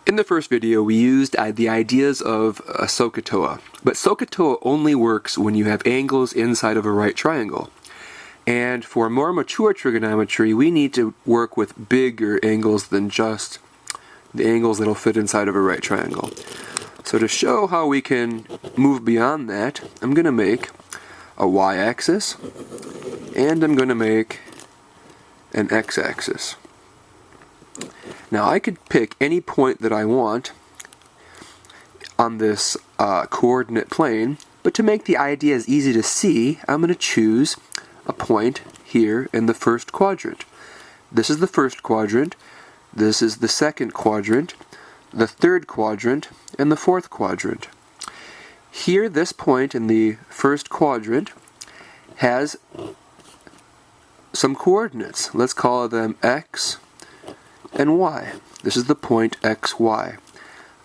In the first video, we used the ideas of SOHCAHTOA, but SOHCAHTOA only works when you have angles inside of a right triangle. And for more mature trigonometry, we need to work with bigger angles than just the angles that'll fit inside of a right triangle. So to show how we can move beyond that, I'm going to make a y-axis, and I'm going to make an x-axis. Now I could pick any point that I want on this coordinate plane, but to make the ideas easy to see, I'm going to choose a point here in the first quadrant. This is the first quadrant, this is the second quadrant, the third quadrant, and the fourth quadrant. Here, this point in the first quadrant has some coordinates. Let's call them x and y. This is the point xy.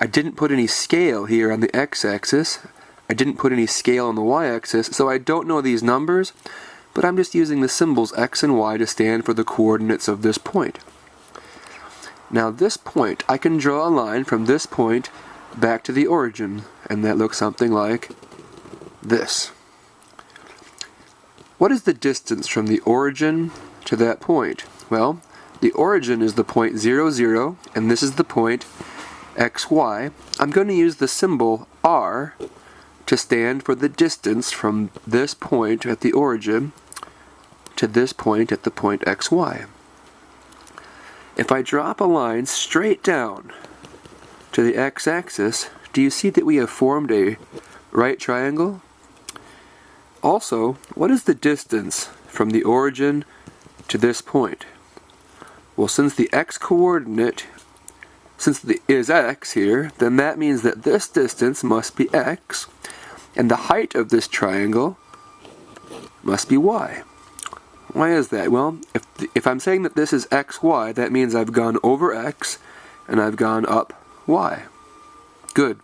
I didn't put any scale here on the x-axis. I didn't put any scale on the y-axis, so I don't know these numbers, but I'm just using the symbols x and y to stand for the coordinates of this point. Now this point, I can draw a line from this point back to the origin, and that looks something like this. What is the distance from the origin to that point? Well, the origin is the point 0, 0, and this is the point xy. I'm going to use the symbol r to stand for the distance from this point at the origin to this point at the point xy. If I drop a line straight down to the x-axis, do you see that we have formed a right triangle? Also, what is the distance from the origin to this point? Well, since the x-coordinate, is x here, then that means that this distance must be x, and the height of this triangle must be y. Why is that? Well, if I'm saying that this is xy, that means I've gone over x and I've gone up y. Good.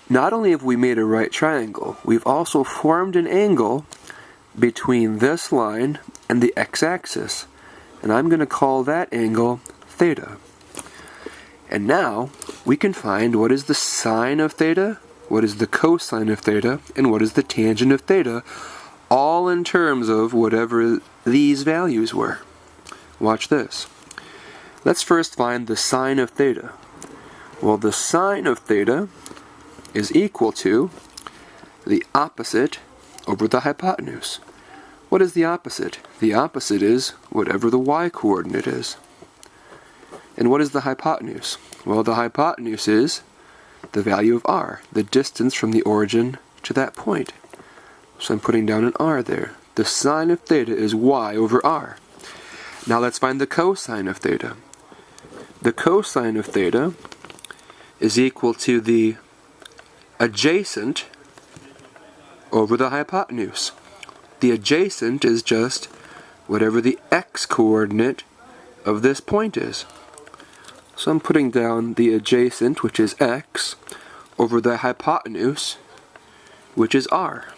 Not only have we made a right triangle, we've also formed an angle between this line and the x-axis, and I'm going to call that angle theta. And now we can find what is the sine of theta, what is the cosine of theta, and what is the tangent of theta, all in terms of whatever these values were. Watch this. Let's first find the sine of theta. Well, the sine of theta is equal to the opposite over the hypotenuse. What is the opposite? The opposite is whatever the y-coordinate is. And what is the hypotenuse? Well, the hypotenuse is the value of r, the distance from the origin to that point. So I'm putting down an r there. The sine of theta is y over r. Now let's find the cosine of theta. The cosine of theta is equal to the adjacent over the hypotenuse. The adjacent is just whatever the x-coordinate of this point is. So I'm putting down the adjacent, which is x, over the hypotenuse, which is r.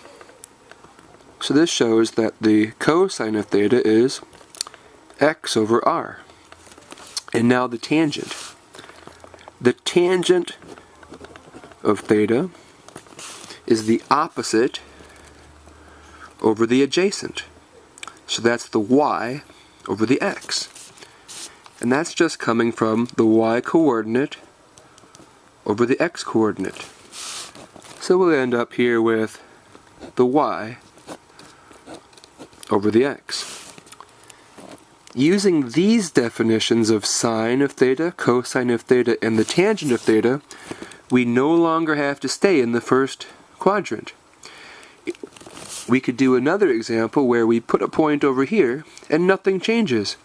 So this shows that the cosine of theta is x over r. And now the tangent. The tangent of theta is the opposite over the adjacent. So that's the y over the x. And that's just coming from the y-coordinate over the x-coordinate. So we'll end up here with the y over the x. Using these definitions of sine of theta, cosine of theta, and the tangent of theta, we no longer have to stay in the first quadrant. We could do another example where we put a point over here and nothing changes.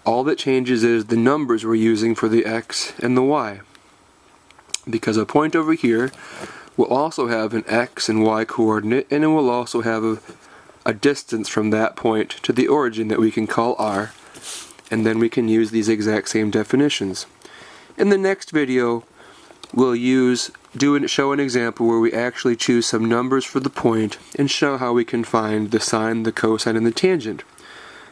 All that changes is the numbers we're using for the x and the y. Because a point over here will also have an x and y coordinate, and it will also have a distance from that point to the origin that we can call r, and then we can use these exact same definitions. In the next video, we'll show an example where we actually choose some numbers for the point and show how we can find the sine, the cosine, and the tangent.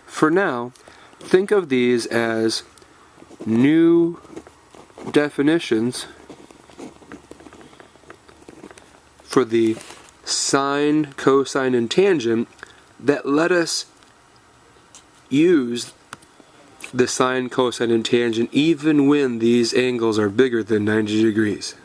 For now, think of these as new definitions for the sine, cosine, and tangent that let us use the sine, cosine, and tangent even when these angles are bigger than 90 degrees.